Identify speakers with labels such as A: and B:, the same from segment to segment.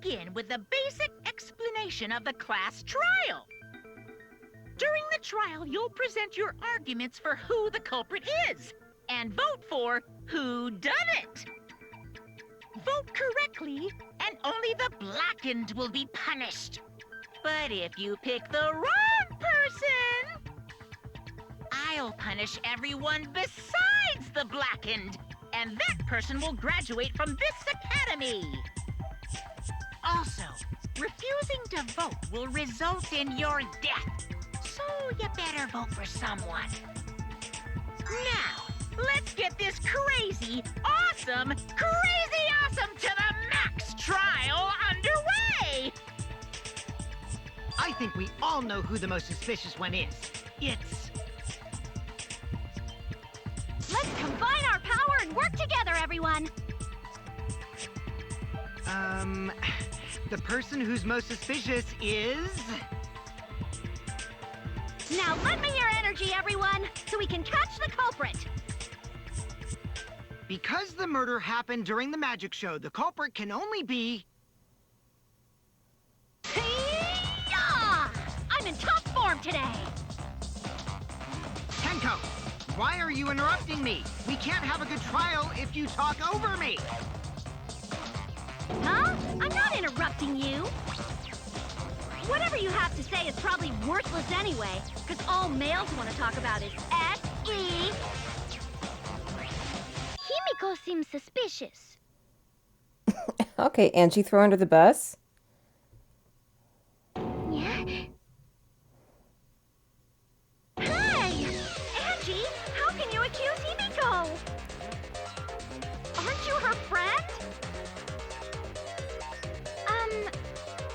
A: begin with the basic explanation of the class trial. During the trial, you'll present your arguments for who the culprit is, and vote for who done it. Vote correctly, and only the blackened will be punished. But if you pick the wrong person, I'll punish everyone besides the blackened, and that person will graduate from this academy. Also, refusing to vote will result in your death, so you better vote for someone. Now, let's get this crazy awesome to the max trial underway!
B: I think we all know who the most suspicious one is. It's...
C: Let's combine our power and work together, everyone!
B: The person who's most suspicious is...
C: Now lend me your energy, everyone, so we can catch the culprit!
B: Because the murder happened during the magic show, the culprit can only be...
C: Hey-ya! I'm in top form today!
B: Tenko, why are you interrupting me? We can't have a good trial if you talk over me!
C: Huh? I'm not interrupting you! Whatever you have to say is probably worthless anyway, because all males want to talk about is S.E. Himiko seems suspicious.
D: Okay, Angie, throw under the bus.
C: Yeah? Hey! Angie, how can you accuse Himiko? Aren't you her friend?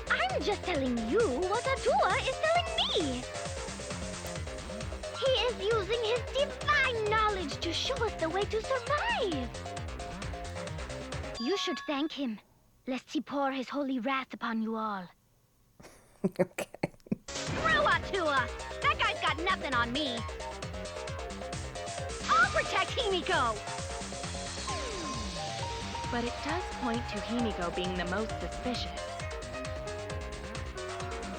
C: I'm just telling you what Atua is telling me. He is using his divine knowledge to show us the way to survive. You should thank him, lest he pour his holy wrath upon you all.
D: Okay.
C: Screw Atua! That guy's got nothing on me. I'll protect Himiko!
E: But it does point to Himiko being the most suspicious.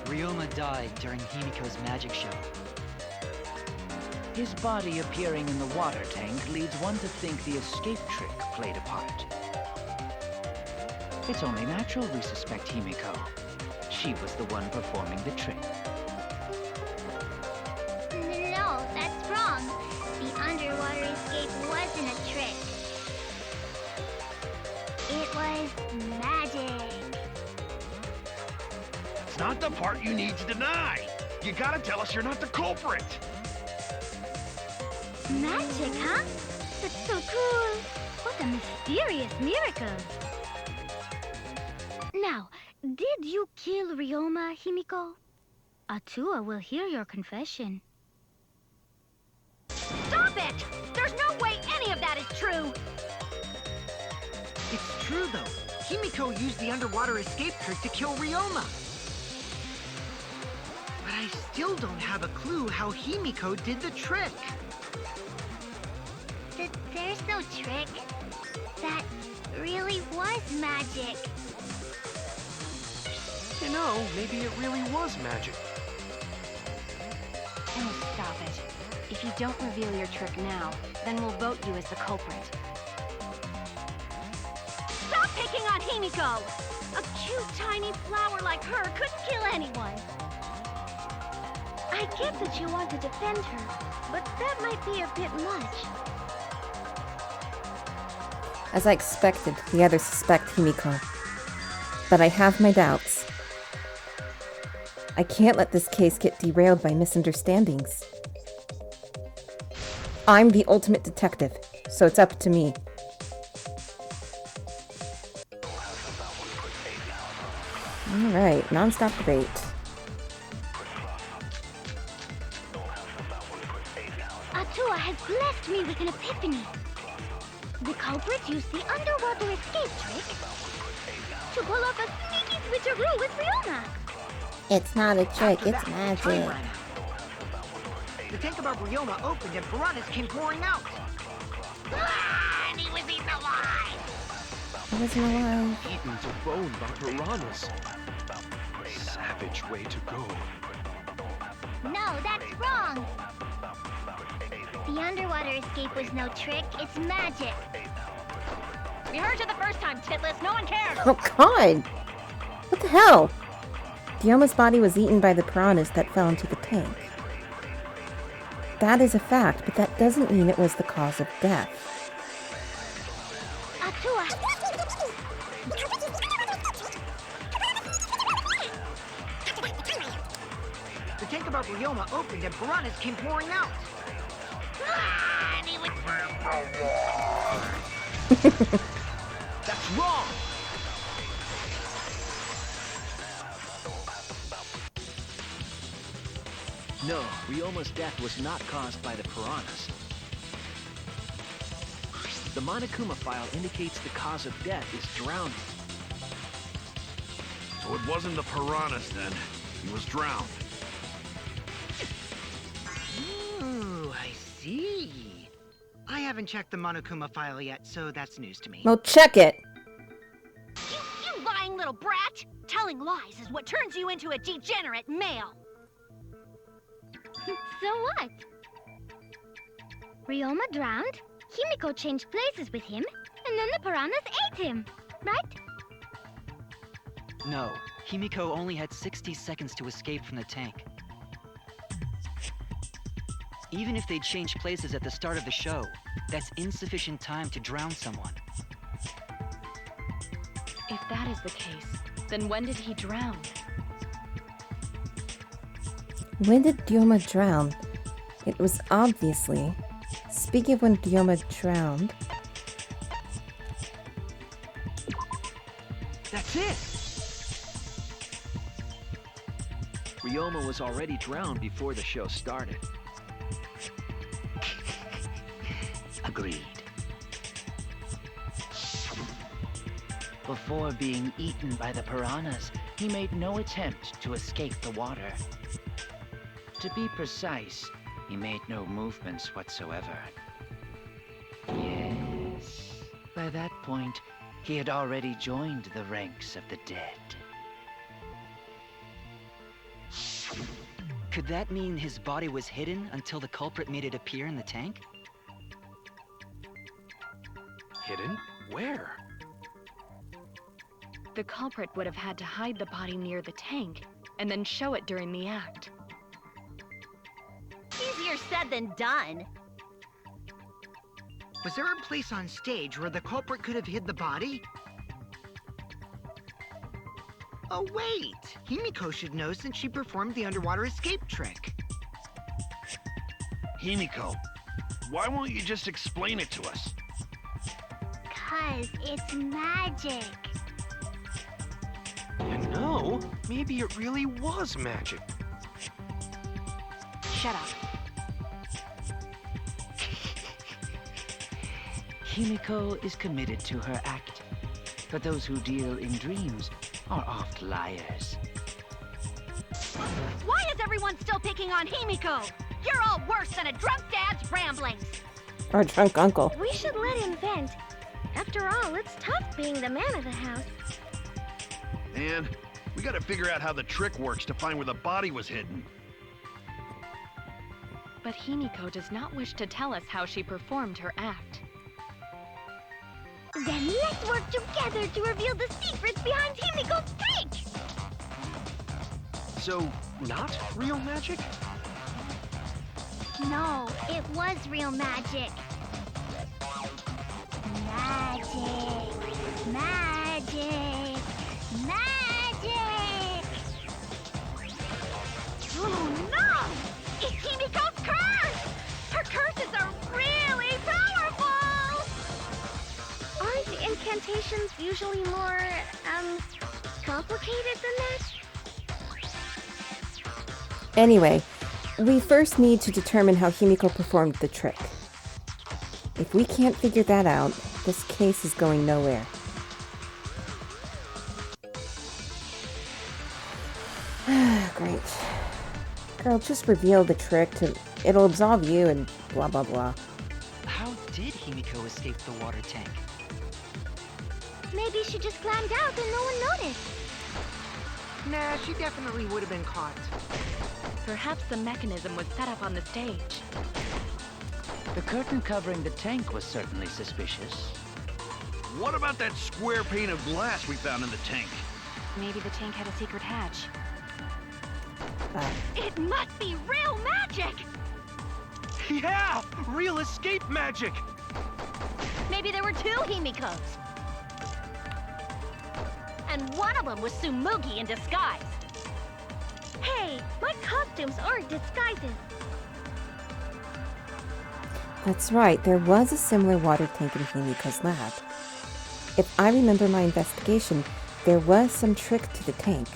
F: Ryoma died during Himiko's magic show. His body appearing in the water tank leads one to think the escape trick played a part. It's only natural we suspect Himiko. She was the one performing the trick.
C: No, that's wrong. The underwater escape wasn't a trick. It was magic.
G: It's not the part you need to deny. You gotta tell us you're not the culprit.
C: Magic, huh? That's so cool. What a mysterious miracle. Now, did you kill Ryoma, Himiko? Atua will hear your confession. Stop it! There's no way any of that is true!
B: It's true, though. Himiko used the underwater escape trick to kill Ryoma. But I still don't have a clue how Himiko did the trick.
C: There's no trick. That really was magic.
G: You know, maybe it really was magic.
E: Oh, stop it. If you don't reveal your trick now, then we'll vote you as the culprit.
C: Stop picking on Himiko! A cute tiny flower like her couldn't kill anyone. I get that you want to defend her, but that might be a bit much.
D: As I expected, the others suspect Himiko. But I have my doubts. I can't let this case get derailed by misunderstandings. I'm the ultimate detective, so it's up to me. Alright, non-stop debate.
C: Atua has blessed me with an epiphany. The culprit used the underwater escape trick to pull off a sneaky switcheroo with Ryoma.
D: It's not a trick,
B: After
D: it's
B: that,
D: magic.
B: time ran out. The tank above Ryoma opened and piranhas came pouring out.
A: Ah, and he was eaten alive!
D: I wasn't alive.
G: Eaten to bone by piranhas. Savage way to go.
C: No, that's wrong. The underwater escape was no trick, it's magic.
E: We heard you the first time, Titless. No one cares.
D: Oh god! What the hell? Ryoma's body was eaten by the piranhas that fell into the tank. That is a fact, but that doesn't mean it was the cause of death.
C: Atua!
B: The tank above Ryoma opened and piranhas came pouring out. That's wrong!
F: No, Ryoma's death was not caused by the piranhas. The Monokuma file indicates the cause of death is drowning.
G: So it wasn't the piranhas then. He was drowned.
B: Ooh, I see. I haven't checked the Monokuma file yet, so that's news to me.
D: Well, check it!
C: You lying little brat! Telling lies is what turns you into a degenerate male. So what? Ryoma drowned, Himiko changed places with him, and then the piranhas ate him, right?
H: No, Himiko only had 60 seconds to escape from the tank. Even if they changed places at the start of the show, that's insufficient time to drown someone.
E: If that is the case, then when did he drown?
D: When did Ryoma drown? It was obviously... Speaking of when Ryoma drowned...
B: That's it!
F: Ryoma was already drowned before the show started.
H: Agreed. Before being eaten by the piranhas, he made no attempt to escape the water. To be precise, he made no movements whatsoever. Yes, by that point, he had already joined the ranks of the dead. Could that mean his body was hidden until the culprit made it appear in the tank?
G: Hidden? Where?
E: The culprit would have had to hide the body near the tank, and then show it during the act.
C: Easier said than done.
B: Was there a place on stage where the culprit could have hid the body? Oh wait! Himiko should know since she performed the underwater escape trick.
G: Himiko, why won't you just explain it to us?
C: 'Cause it's magic.
G: You know, maybe it really was magic.
E: Shut up.
H: Himiko is committed to her act, but those who deal in dreams are oft liars.
C: Why is everyone still picking on Himiko? You're all worse than a drunk dad's ramblings.
D: Or drunk uncle.
C: We should let him vent. After all, it's tough being the man of the house.
G: And we gotta figure out how the trick works to find where the body was hidden.
E: But Himiko does not wish to tell us how she performed her act.
C: Then let's work together to reveal the secrets behind Himiko's tank!
G: So, not real magic?
C: No, it was real magic. Magic! Magic! Magic! Oh no! It's Himiko's curse! Her curses are really powerful! Aren't incantations usually more, complicated than that?
D: Anyway, we first need to determine how Himiko performed the trick. If we can't figure that out, this case is going nowhere. Great. Girl, just reveal the trick it'll absolve you and blah blah blah.
H: How did Himiko escape the water tank?
C: Maybe she just climbed out and no one noticed.
B: Nah, she definitely would have been caught.
E: Perhaps the mechanism was set up on the stage.
F: The curtain covering the tank was certainly suspicious.
G: What about that square pane of glass we found in the tank?
E: Maybe the tank had a secret hatch.
C: It must be real magic!
I: Yeah! Real escape magic!
C: Maybe there were two Himikos. And one of them was Tsumugi in disguise. Hey, my costumes aren't disguises.
D: That's right, there was a similar water tank in Himiko's lab. If I remember my investigation, there was some trick to the tank.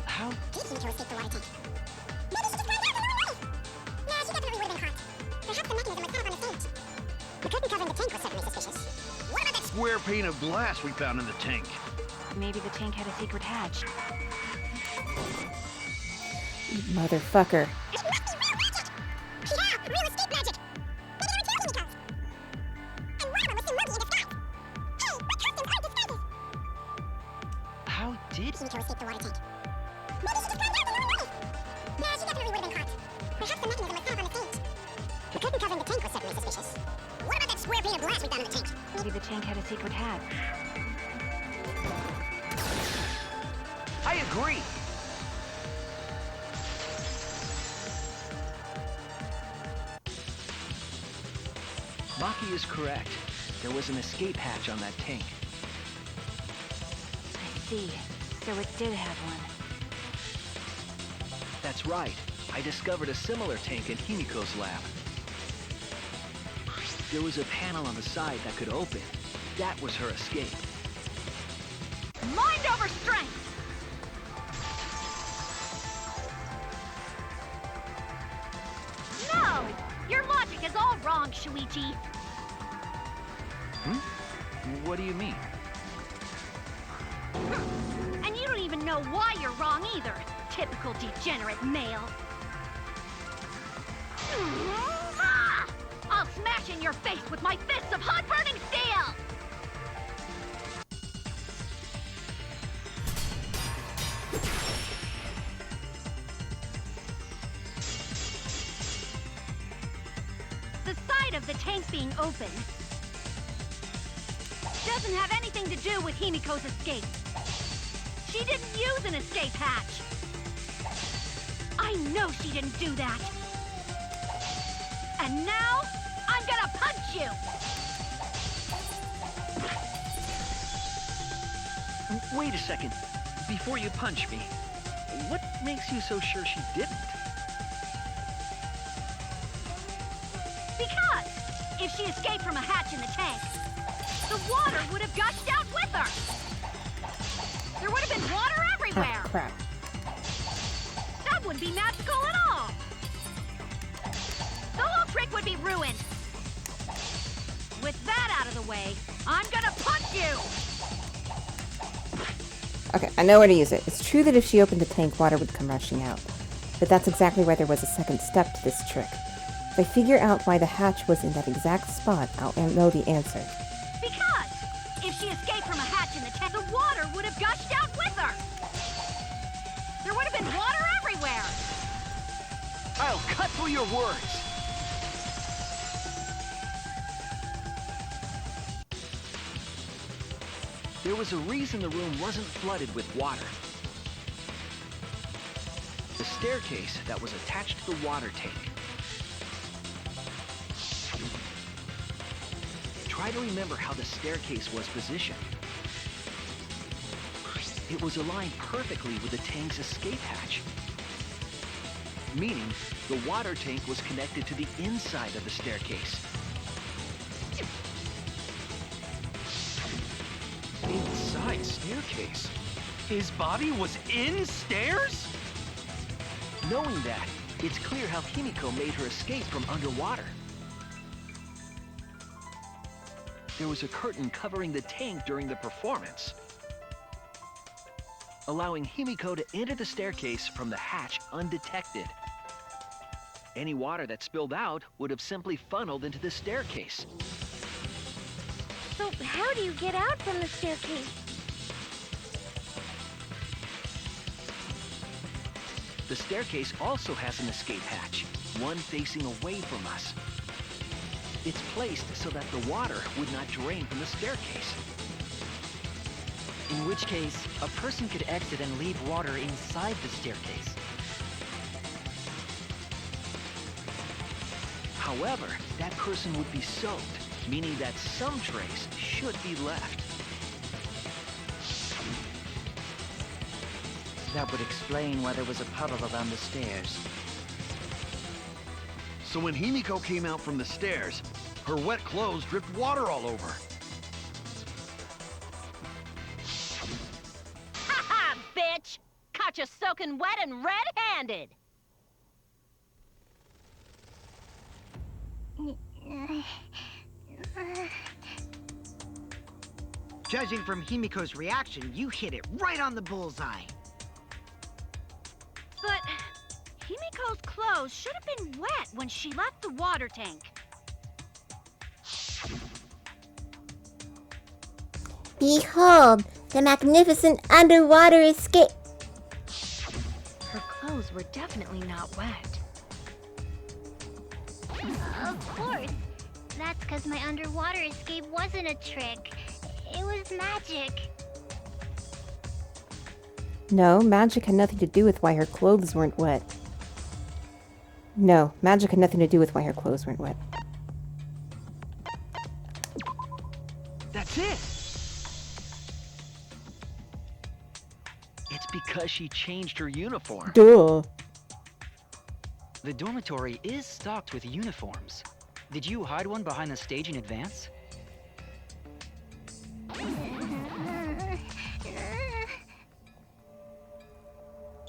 F: How?
C: Did Himiko escape the water tank? Maybe she just climbed out and ran away! Nah, she definitely would have been caught. Perhaps the mechanism was set up on the stage. The curtain covering the tank was certainly suspicious. What about that
G: Square pane of glass we found in the tank.
E: Maybe the tank had a secret hatch.
D: You motherfucker.
C: It must be real magic! Yeah, real escape magic! Maybe there were two Himikos. And one of them was Tsumugi in disguise. Hey, my costumes aren't disguises!
F: How did?
C: Himiko escaped the water tank. Maybe she just climbed out and ran away! Nah, she definitely would have been caught. Perhaps the mechanism was set up on the stage. The curtain covering the tank was certainly suspicious. What about that square pane of glass we found in the tank?
E: Maybe the tank had a secret hatch.
I: I agree!
F: Maki is correct. There was an escape hatch on that tank.
E: I see. So it did have one.
I: That's right. I discovered a similar tank in Himiko's lab.
F: There was a panel on the side that could open. That was her escape.
C: Mind over strength! No! Your logic is all wrong, Shuichi.
F: What do you mean?
C: And you don't even know why you're wrong either. Typical degenerate male. I'll smash in your face with my fists of hot burning steel! The side of the tank being open doesn't have anything to do with Himiko's escape. She didn't use an escape hatch. I know she didn't do that. And now, I'm gonna punch you!
F: Wait a second. Before you punch me, what makes you so sure she didn't?
C: Because if she escaped from a hatch in the tank, the water would have gushed out with her! There would have been water everywhere!
D: Oh, crap.
C: That wouldn't be magical at all! The whole trick would be ruined! With that out of the way, I'm gonna punch you!
D: Okay, I know where to use it. It's true that if she opened the tank, water would come rushing out. But that's exactly why there was a second step to this trick. If I figure out why the hatch was in that exact spot, I'll know the answer.
C: Because if she escaped from a hatch in the tank, the water would have gushed out with her! There would have been water everywhere!
I: I'll cut through your words!
F: There was a reason the room wasn't flooded with water. The staircase that was attached to the water tank. Try to remember how the staircase was positioned. It was aligned perfectly with the tank's escape hatch. Meaning, the water tank was connected to the inside of the staircase.
I: Inside staircase? His body was in stairs?
F: Knowing that, it's clear how Himiko made her escape from underwater. There was a curtain covering the tank during the performance, allowing Himiko to enter the staircase from the hatch undetected. Any water that spilled out would have simply funneled into the staircase.
C: So how do you get out from the staircase?
I: The staircase also has an escape hatch, one facing away from us. It's placed so that the water would not drain from the staircase.
J: In which case, a person could exit and leave water inside the staircase.
I: However, that person would be soaked, meaning that some trace should be left.
H: That would explain why there was a puddle around the stairs.
G: So when Himiko came out from the stairs, her wet clothes dripped water all over.
A: Ha ha, bitch! Caught you soaking wet and red-handed!
B: Judging from Himiko's reaction, you hit it right on the bullseye.
E: But Himiko's clothes should have been wet when she left the water tank.
C: Behold, the magnificent underwater escape.
E: Her clothes were definitely not wet.
C: Of course. That's because my underwater escape wasn't a trick. It was magic.
D: No, magic had nothing to do with why her clothes weren't wet. No, magic had nothing to do with why her clothes weren't wet.
F: That's it!
I: It's because she changed her uniform.
D: Duh.
J: The dormitory is stocked with uniforms. Did you hide one behind the stage in advance?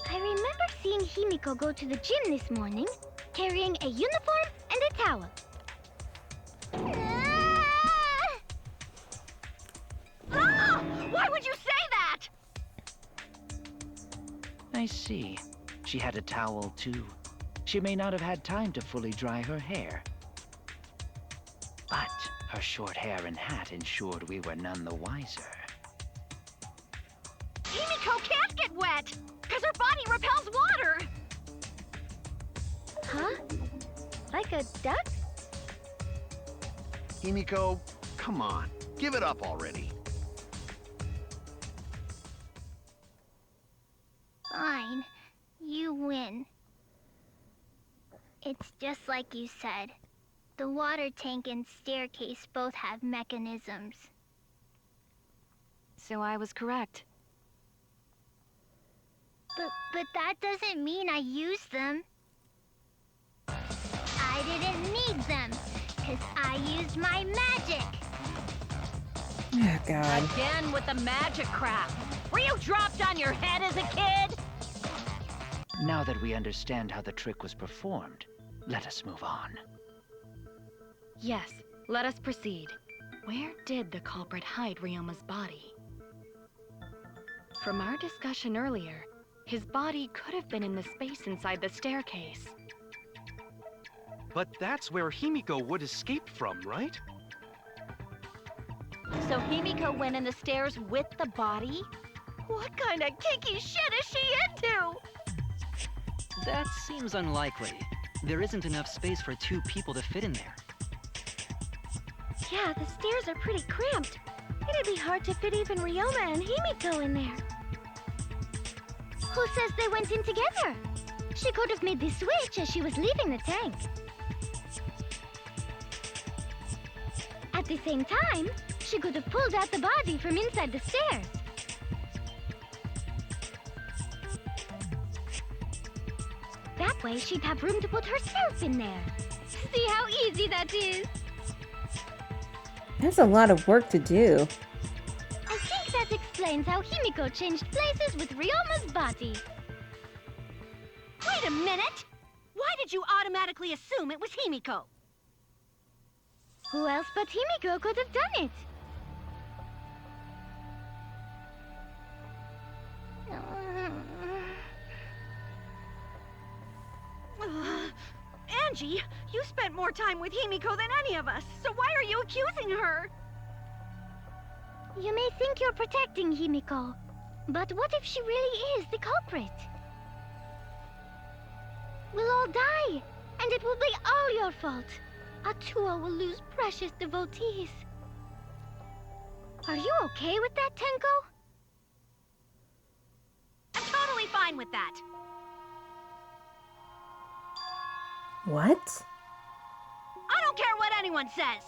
C: I remember seeing Himiko go to the gym this morning, carrying a uniform and a towel.
E: Ah! Why would you say that?
H: I see. She had a towel too. She may not have had time to fully dry her hair. But her short hair and hat ensured we were none the wiser.
E: Himiko can't get wet, because her body repels water.
C: Huh? Like a duck?
G: Himiko, come on, give it up already.
C: Fine. You win. It's just like you said. The water tank and staircase both have mechanisms.
E: So I was correct.
C: But that doesn't mean I used them. I didn't need them, because I used my magic.
D: Oh, God.
A: Again with the magic crap. Were you dropped on your head as a kid?
H: Now that we understand how the trick was performed, let us move on.
E: Yes, let us proceed. Where did the culprit hide Ryoma's body? From our discussion earlier, his body could have been in the space inside the staircase.
K: But that's where Himiko would escape from, right?
A: So Himiko went in the stairs with the body? What kind of kinky shit is she into?
J: That seems unlikely. There isn't enough space for 2 people to fit in there.
C: Yeah, the stairs are pretty cramped. It'd be hard to fit even Ryoma and Himiko in there. Who says they went in together? She could have made the switch as she was leaving the tank. At the same time, she could have pulled out the body from inside the stairs. That way, she'd have room to put herself in there. See how easy that is?
D: That's a lot of work to do.
C: I think that explains how Himiko changed places with Ryoma's body.
E: Wait a minute! Why did you automatically assume it was Himiko?
C: Who else but Himiko could have done it?
E: Angie, you spent more time with Himiko than any of us, so why are you accusing her?
C: You may think you're protecting Himiko, but what if she really is the culprit? We'll all die, and it will be all your fault. Atua will lose precious devotees. Are you okay with that, Tenko?
L: I'm totally fine with that.
D: What?
L: I don't care what anyone says.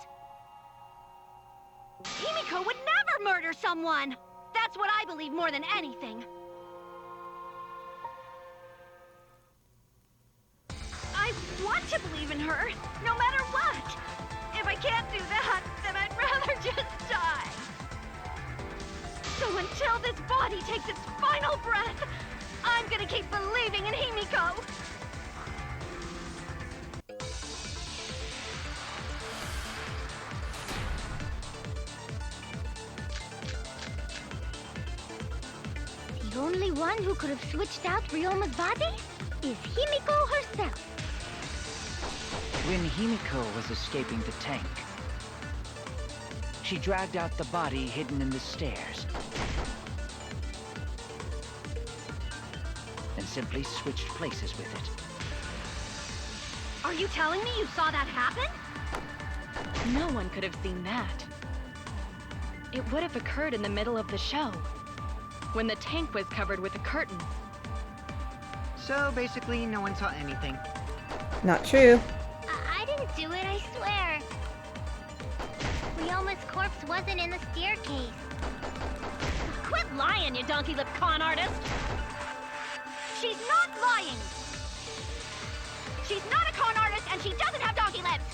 L: Himiko would never murder someone. That's what I believe more than anything. I want to believe in her, no matter what. If I can't do that, then I'd rather just die. So until this body takes its final breath, I'm gonna keep believing in Himiko.
C: The only one who could have switched out Ryoma's body is Himiko herself.
H: When Himiko was escaping the tank, she dragged out the body hidden in the stairs and simply switched places with it.
L: Are you telling me you saw that happen?
E: No one could have seen that. It would have occurred in the middle of the show, when the tank was covered with a curtain.
B: So basically, no one saw anything.
D: Not true.
C: I didn't do it, I swear. Ryoma's corpse wasn't in the staircase.
L: Quit lying, you donkey-lipped con artist! She's not lying! She's not a con artist, and she doesn't have donkey lips!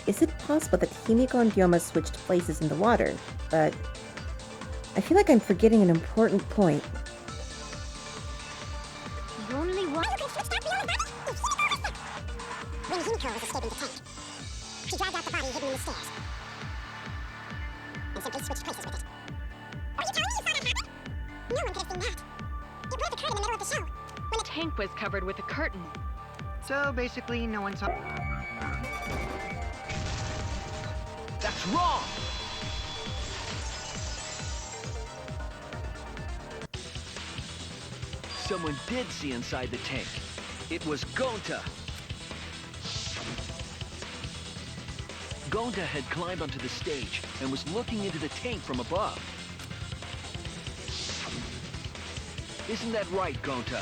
D: Is it possible that Himiko and Ryoma switched places in the water? But I feel like I'm forgetting an important point.
C: The only one...
M: When Himiko was escaping the tank, she dragged out the body hidden in the stairs and simply switched places with it. Are you telling me you saw that happen? No one could have seen that. It would have occurred in the middle of the show, when
E: The tank was covered with a curtain.
B: So basically, no one saw...
I: That's wrong! Someone did see inside the tank. It was Gonta. Gonta had climbed onto the stage and was looking into the tank from above. Isn't that right, Gonta?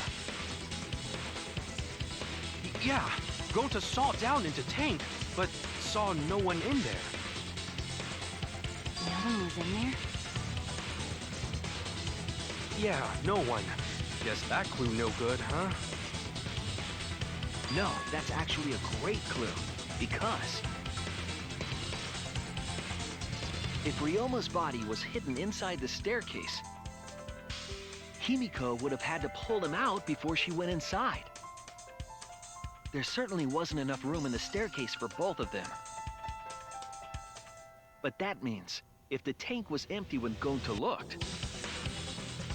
K: Yeah, Gonta saw down into tank, but saw no one in there.
E: No one was in there?
K: Yeah, no one. Guess that clue no good, huh?
I: No, that's actually a great clue, because if Ryoma's body was hidden inside the staircase, Himiko would have had to pull him out before she went inside. There certainly wasn't enough room in the staircase for both of them. But that means, if the tank was empty when Gonta looked,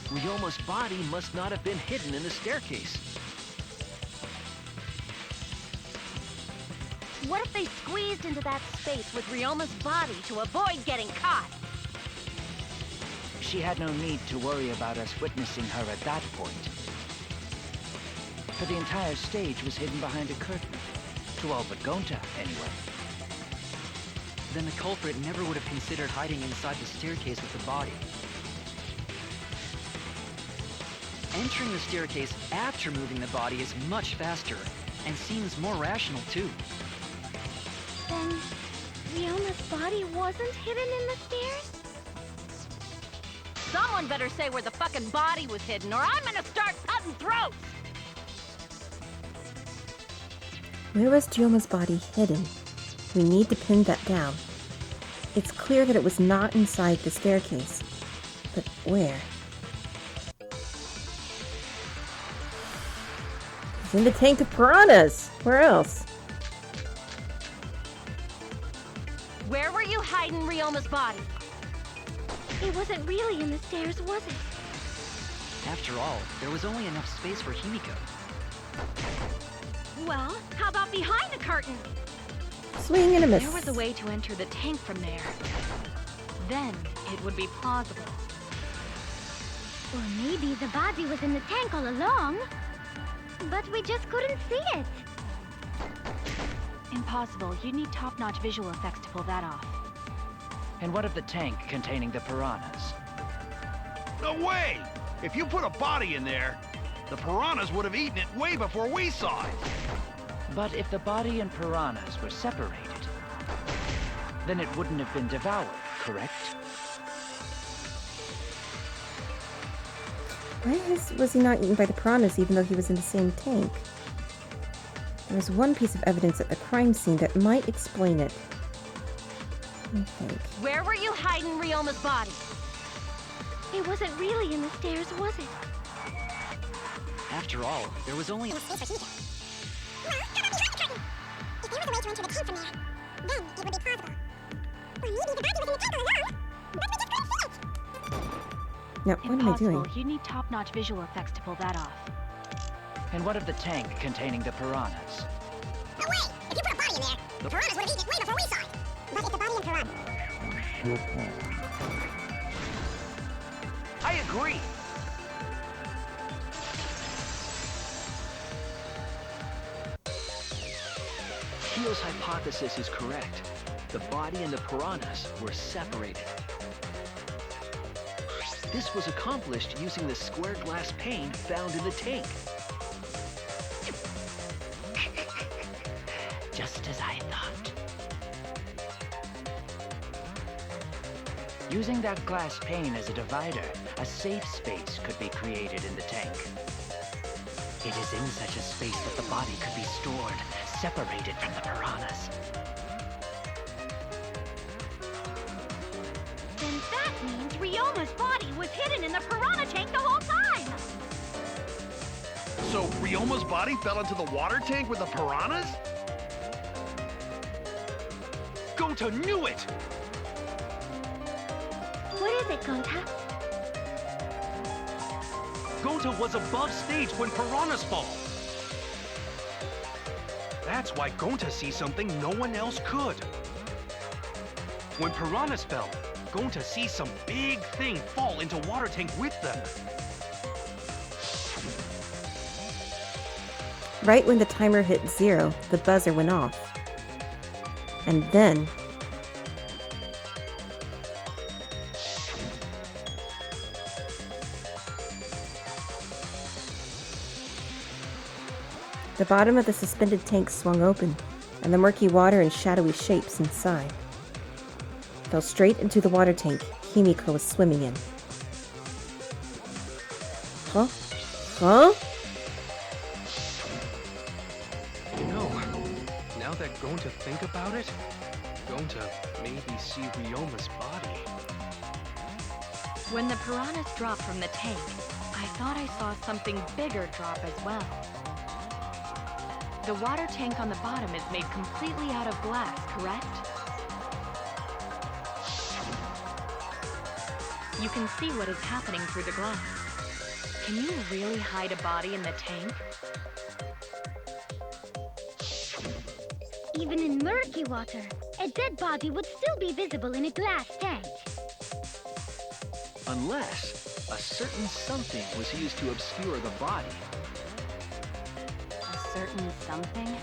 I: Ryoma's body must not have been hidden in the staircase.
L: What if they squeezed into that space with Ryoma's body to avoid getting caught?
H: She had no need to worry about us witnessing her at that point. For the entire stage was hidden behind a curtain. To all but Gonta, anyway.
J: Then the culprit never would have considered hiding inside the staircase with the body. Entering the staircase after moving the body is much faster, and seems more rational too.
C: Then, Ryoma's body wasn't hidden in the stairs?
L: Someone better say where the fucking body was hidden, or I'm gonna start cutting throats!
D: Where was Ryoma's body hidden? We need to pin that down. It's clear that it was not inside the staircase. But where? It's in the tank of piranhas! Where else?
L: Where were you hiding Ryoma's body?
C: It wasn't really in the stairs, was it?
J: After all, there was only enough space for Himiko.
L: Well, how about behind the curtain?
D: Swing and a miss.
E: There was a way to enter the tank from there. Then it would be plausible.
C: Or maybe the body was in the tank all along, but we just couldn't see it.
E: Impossible. You'd need top-notch visual effects to pull that off.
H: And what of the tank containing the piranhas?
G: No way! If you put a body in there, the piranhas would have eaten it way before we saw it.
H: But if the body and piranhas were separated, then it wouldn't have been devoured, correct?
D: Why was he not eaten by the piranhas even though he was in the same tank? There was one piece of evidence at the crime scene that might explain it. Let me think.
L: Where were you hiding Ryoma's body?
C: It wasn't really in the stairs, was it?
J: After all, there was only...
M: Well, how about behind the curtain? If there was a way to enter the tank from there, then it would be plausible. Or maybe the body was in the tank all along, but we just couldn't see it.
D: Now, what am I doing?
E: Impossible. You'd need top-notch visual effects to pull that off.
H: And what of the tank containing the piranhas?
M: No way! If you put a body in there, the piranhas would have eaten it way before we saw it. But if the body and piranha...
I: I agree. Shio's hypothesis is correct. The body and the piranhas were separated. This was accomplished using the square glass pane found in the tank.
H: Just as I thought. Using that glass pane as a divider, a safe space could be created in the tank. It is in such a space that the body could be stored, separated from the piranhas.
L: Then that means Ryoma's body was hidden in the piranha tank the whole time!
G: So Ryoma's body fell into the water tank with the piranhas?
K: Gonta knew it!
C: What is it, Gonta?
K: Gonta was above stage when piranhas fall. That's why Gonta sees something no one else could. When piranhas fell, Gonta sees some big thing fall into water tank with them.
D: Right when the timer hit 0, the buzzer went off. And then... the bottom of the suspended tank swung open, and the murky water and shadowy shapes inside fell straight into the water tank Himiko was swimming in. Huh? Huh?
K: You know, now that Gonta think about it, Gonta maybe see Ryoma's body.
E: When the piranhas dropped from the tank, I thought I saw something bigger drop as well. The water tank on the bottom is made completely out of glass, correct? You can see what is happening through the glass. Can you really hide a body in the tank?
C: Even in murky water, a dead body would still be visible in a glass tank.
I: Unless a certain something was used to obscure the body.
E: A certain something?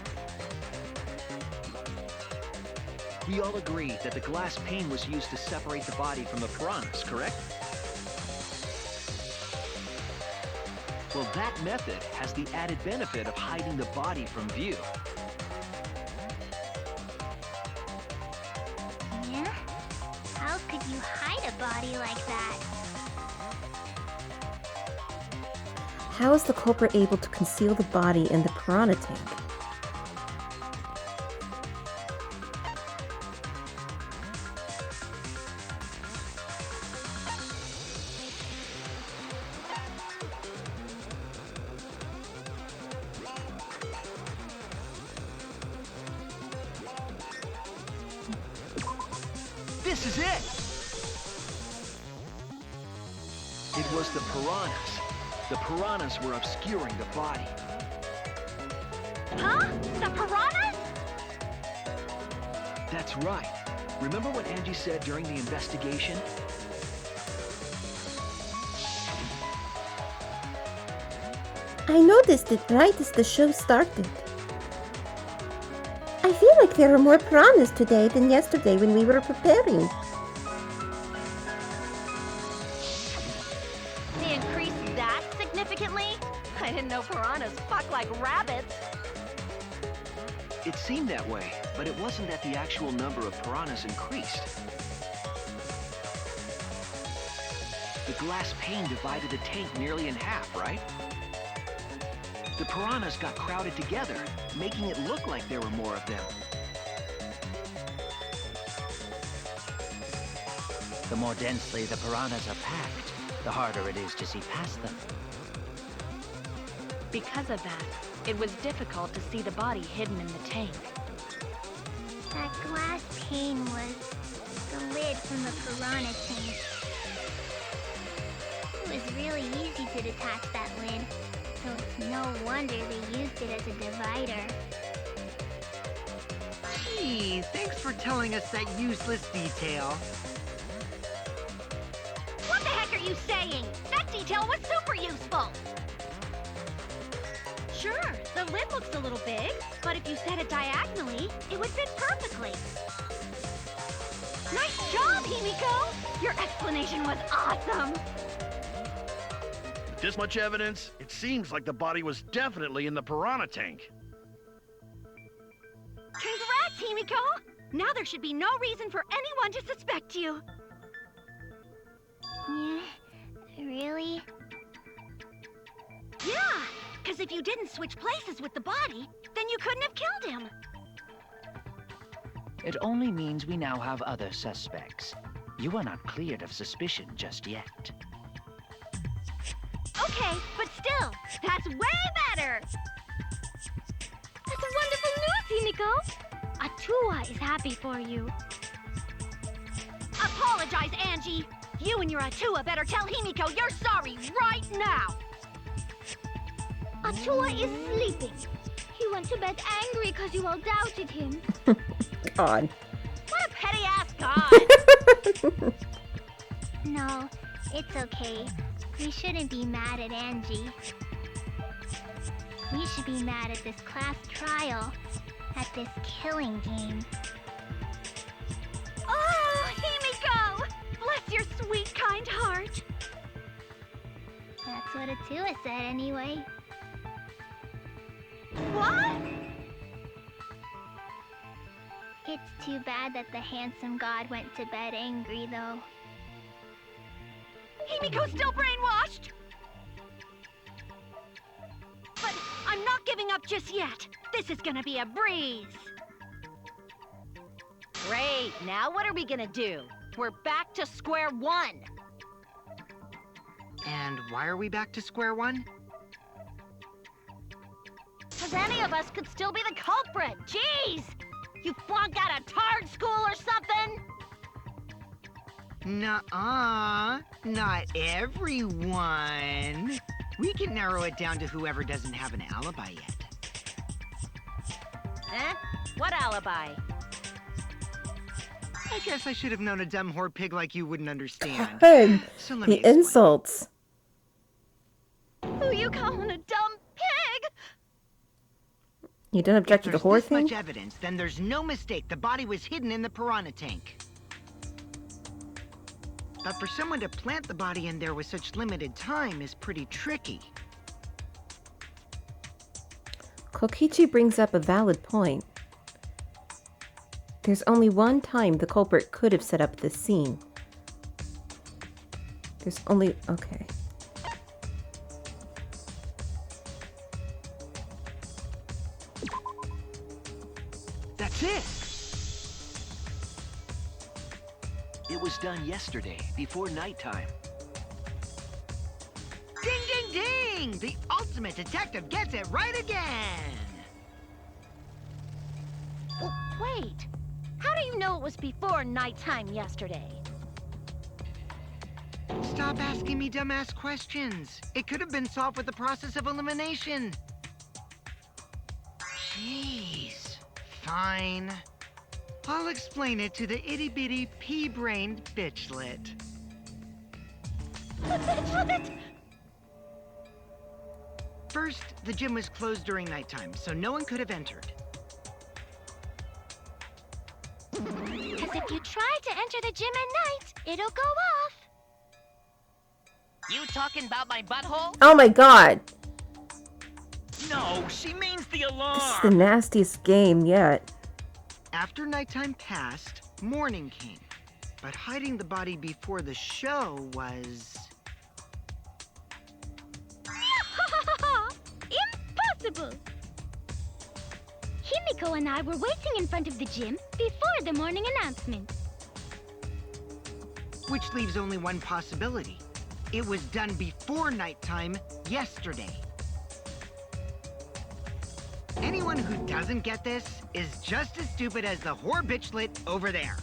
I: We all agree that the glass pane was used to separate the body from the piranhas, correct? Well, that method has the added benefit of hiding the body from view.
C: Yeah? How could you hide a body like that?
D: How is the culprit able to conceal the body in the piranha tank?
I: This is it! It was the piranhas. The piranhas were obscuring the body.
L: Huh? The piranhas?
I: That's right. Remember what Angie said during the investigation?
D: I noticed it right as the show started. I feel like there are more piranhas today than yesterday when we were preparing.
L: They increased that significantly? I didn't know piranhas fuck like rabbits.
I: It seemed that way, but it wasn't that the actual number of piranhas increased. The glass pane divided the tank nearly in half, right? The piranhas got crowded together, making it look like there were more of them.
H: The more densely the piranhas are packed, the harder it is to see past them.
E: Because of that, it was difficult to see the body hidden in the tank.
C: That glass pane was the lid from the piranha tank. It was really easy to detach that lid, so it's no wonder they used it as a divider.
B: Gee, thanks for telling us that useless detail.
L: What the heck are you saying? That detail was super useful! Sure, the lid looks a little big, but if you set it diagonally, it would fit perfectly. Nice job, Himiko! Your explanation was awesome!
G: With this much evidence, it seems like the body was definitely in the piranha tank.
L: Congrats, Himiko! Now there should be no reason for anyone to suspect you.
C: Yeah, really?
L: Yeah, because if you didn't switch places with the body, then you couldn't have killed him.
H: It only means we now have other suspects. You are not cleared of suspicion just yet.
L: Okay, but still, that's way better!
C: That's wonderful news, Himiko! Atua is happy for you.
L: Apologize, Angie! You and your Atua better tell Himiko you're sorry right now!
C: Atua is sleeping. He went to bed angry because you all doubted him.
D: God.
L: What a petty-ass god!
C: No, it's okay. We shouldn't be mad at Angie. We should be mad at this class trial, at this killing game.
L: Oh, Himiko! Bless your sweet, kind heart!
C: That's what Atua said anyway.
L: What?
C: It's too bad that the handsome god went to bed angry, though.
L: Himiko's still brainwashed! But I'm not giving up just yet. This is gonna be a breeze. Great, now what are we gonna do? We're back to square one.
B: And why are we back to square one?
L: Because any of us could still be the culprit. Jeez! You flunked out of Tard School or something?
B: Nuh-uh. Not everyone. We can narrow it down to whoever doesn't have an alibi yet.
L: Huh? What alibi?
B: I guess I should have known a dumb whore pig like you wouldn't understand.
D: God,
B: So let me
D: the
B: explain.
D: insults.
L: Who you calling a dumb pig?
D: You don't object to the
B: If
D: whore
B: there's this
D: thing?
B: much evidence, then there's no mistake. The body was hidden in the piranha tank. But for someone to plant the body in there with such limited time is pretty tricky.
D: Kokichi brings up a valid point. There's only one time the culprit could have set up this scene. There's only... okay.
I: That's it! It was done yesterday, before nighttime.
B: Ding, ding, ding! The ultimate detective gets it right again!
L: Oh, wait. How do you know it was before nighttime yesterday?
B: Stop asking me dumbass questions. It could have been solved with the process of elimination. Jeez. Fine. I'll explain it to the itty-bitty pea-brained bitchlet.
C: The bitchlet!
B: First, the gym was closed during nighttime, so no one could have entered.
C: Because if you try to enter the gym at night, it'll go off.
A: You talking about my butthole?
D: Oh my god!
I: No, she means the
D: This is the
I: alarm!
D: nastiest game yet.
B: After nighttime passed, morning came. But hiding the body before the show was...
C: Impossible! Himiko and I were waiting in front of the gym before the morning announcement.
B: Which leaves only one possibility. It was done before nighttime yesterday. Anyone who doesn't get this is just as stupid as the whore bitchlet over there.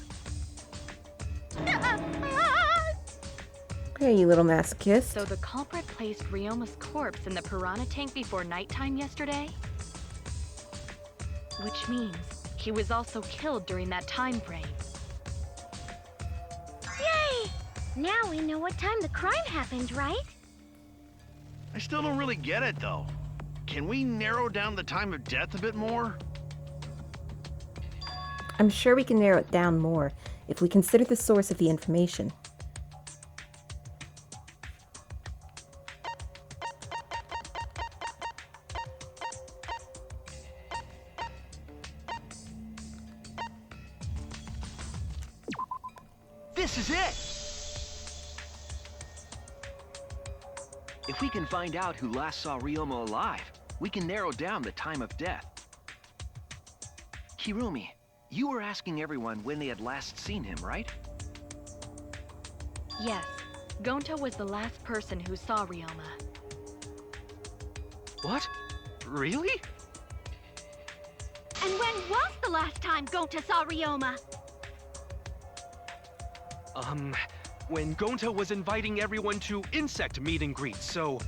D: Here, you little masochist.
E: So the culprit placed Ryoma's corpse in the piranha tank before nighttime yesterday? Which means he was also killed during that time frame.
C: Yay! Now we know what time the crime happened, right?
G: I still don't really get it, though. Can we narrow down the time of death a bit more?
D: I'm sure we can narrow it down more if we consider the source of the information.
I: This is it! If we can find out who last saw Ryoma alive, we can narrow down the time of death. Hirumi, you were asking everyone when they had last seen him, right?
E: Yes, Gonta was the last person who saw Ryoma.
K: What? Really?
L: And when was the last time Gonta saw Ryoma?
K: When Gonta was inviting everyone to insect meet and greet, so...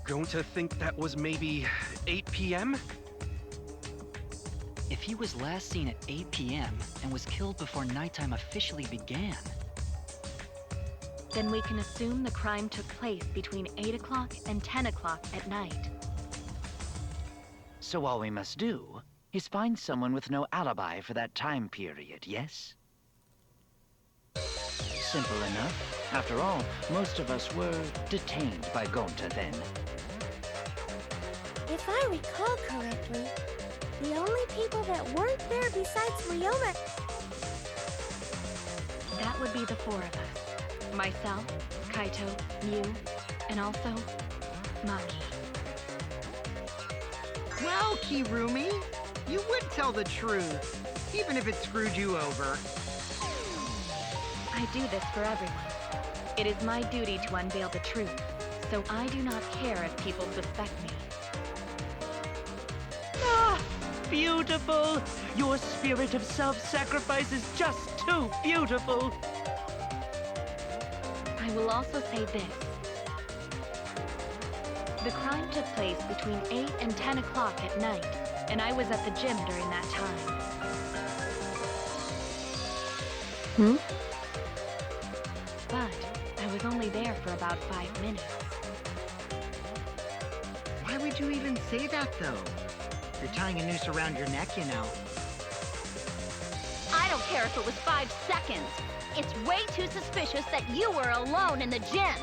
K: Gonta think that was maybe 8 p.m.?
J: If he was last seen at 8 p.m. and was killed before nighttime officially began...
E: Then we can assume the crime took place between 8 o'clock and 10 o'clock at night.
H: So all we must do is find someone with no alibi for that time period, yes? Simple enough. After all, most of us were detained by Gonta then.
C: If I recall correctly, the only people that weren't there besides Ryoma...
E: That would be the four of us. Myself, Kaito, you, and also Maki.
B: Well, Kirumi, you would tell the truth, even if it screwed you over.
E: I do this for everyone. It is my duty to unveil the truth, so I do not care if people suspect me.
H: Ah, beautiful! Your spirit of self-sacrifice is just too beautiful!
E: I will also say this. The crime took place between 8 and 10 o'clock at night, and I was at the gym during that time. But I was only there for about 5 minutes.
B: Why would you even say that, though? You're tying a noose around your neck, you know.
L: I don't care if it was 5 seconds. It's way too suspicious that you were alone in the gym.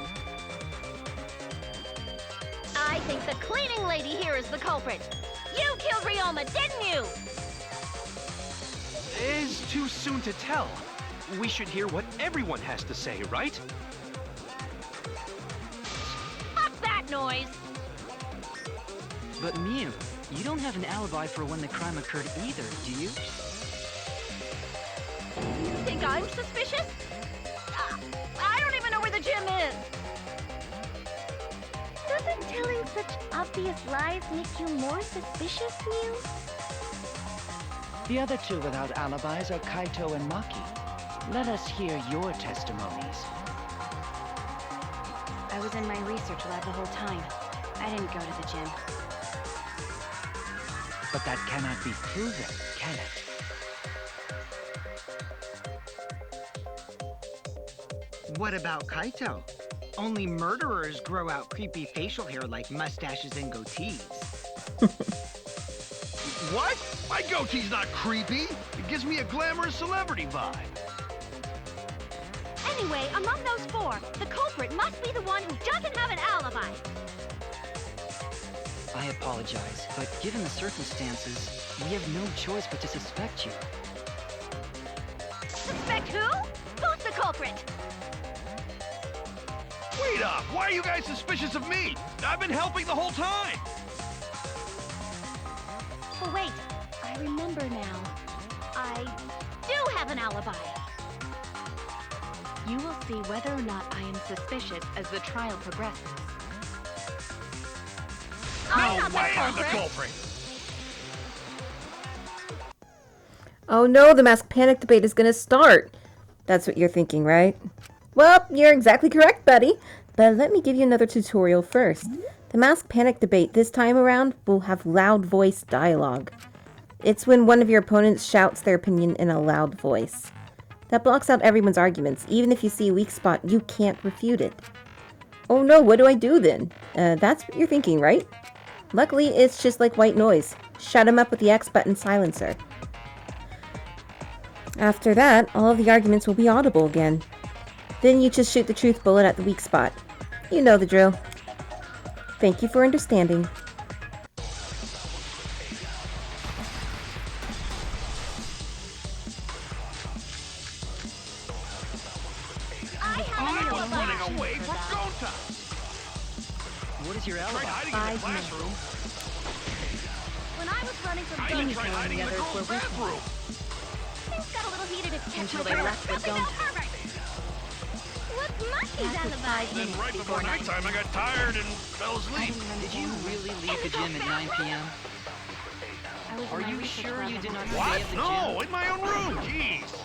L: I think the cleaning lady here is the culprit. You killed Ryoma, didn't you?
K: It's too soon to tell. We should hear what everyone has to say, right?
L: Fuck that noise!
J: But Mew, you don't have an alibi for when the crime occurred either, do you?
L: You think I'm suspicious? I don't even know where the gym is.
C: Doesn't telling such obvious lies make you more suspicious, Mew?
H: The other two without alibis are Kaito and Maki. Let us hear your testimonies.
E: I was in my research lab the whole time. I didn't go to the gym.
H: But that cannot be proven, can it?
B: What about Kaito? Only murderers grow out creepy facial hair like mustaches and goatees.
G: What? My goatee's not creepy. It gives me a glamorous celebrity vibe.
L: Anyway, among those four, the culprit must be the one who doesn't have an alibi.
J: I apologize, but given the circumstances, we have no choice but to suspect you.
L: Suspect who? Who's the culprit?
G: Wait up! Why are you guys suspicious of me? I've been helping the whole time!
L: Oh, wait. I remember now. I do have an alibi.
E: You will see whether or not I am suspicious as the trial progresses.
L: I'm not
G: I'm the
L: the culprit.
G: culprit!
D: Oh no, the mask panic debate is gonna start. That's what you're thinking, right? Well, you're exactly correct, buddy. But let me give you another tutorial first. The mask panic debate this time around will have loud voice dialogue. It's when one of your opponents shouts their opinion in a loud voice. That blocks out everyone's arguments. Even if you see a weak spot, you can't refute it. Oh no, what do I do then? That's what you're thinking, right? Luckily, it's just like white noise. Shut him up with the X button silencer. After that, all of the arguments will be audible again. Then you just shoot the truth bullet at the weak spot. You know the drill. Thank you for understanding.
G: I was running away from Gonta!
J: What is your
G: Tried
J: alibi?
G: hiding in the classroom.
L: When I was running from
G: I even
L: Gonta,
G: tried hiding in the
E: others
G: girls'
E: were
G: bathroom.
L: things got a little heated at
E: Until they left with Gonta.
L: What's Monkey's
E: That was
L: alibi?
E: 5
G: Then
E: minutes
G: right before nighttime, I got tired and fell asleep.
J: Did you really leave the gym at 9 p.m.?
E: I was in
J: Are
E: my
J: you
E: research
J: sure
E: lab
J: you
E: on
J: did not
E: Monday.
J: stay at the gym?
G: No, in my own room. Jeez.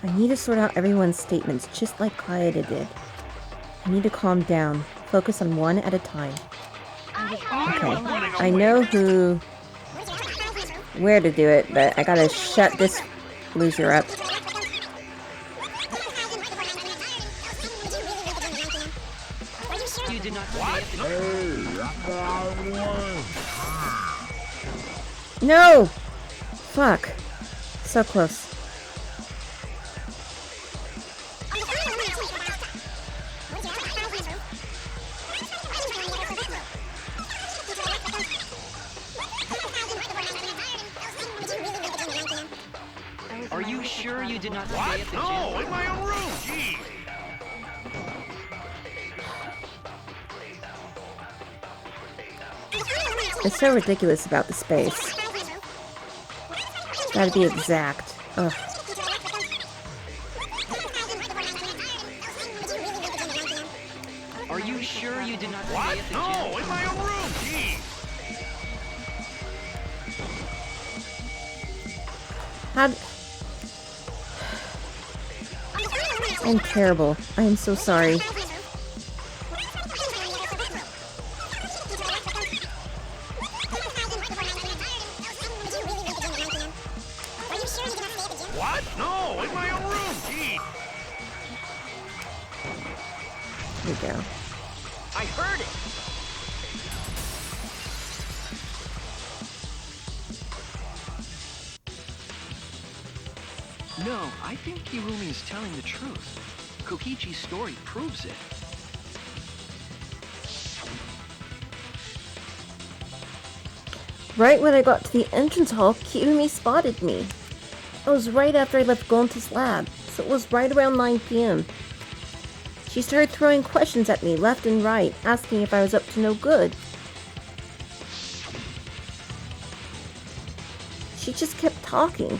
D: I need to sort out everyone's statements just like Kaede did. I need to calm down. Focus on one at a time. Okay, I know where to do it, but I gotta shut this loser up.
J: You did not stay at the gym.
D: No! Fuck. So close.
J: Are you sure you did not stay at the gym?
G: No, in my own room. Jeez.
D: It's so ridiculous about the space. Gotta be exact. Ugh.
J: Are you sure you did not stay at the gym?
G: No, in my own room. Jeez.
D: I'm terrible. I am so sorry.
G: What? No, in my own room. Jeez.
D: Here we go.
I: I heard it!
F: No, I think Kirumi is telling the truth. Kokichi's story proves it.
D: Right when I got to the entrance hall, Kirumi spotted me. It was right after I left Gonta's lab, so it was right around 9 p.m. She started throwing questions at me left and right, asking if I was up to no good. She just kept talking,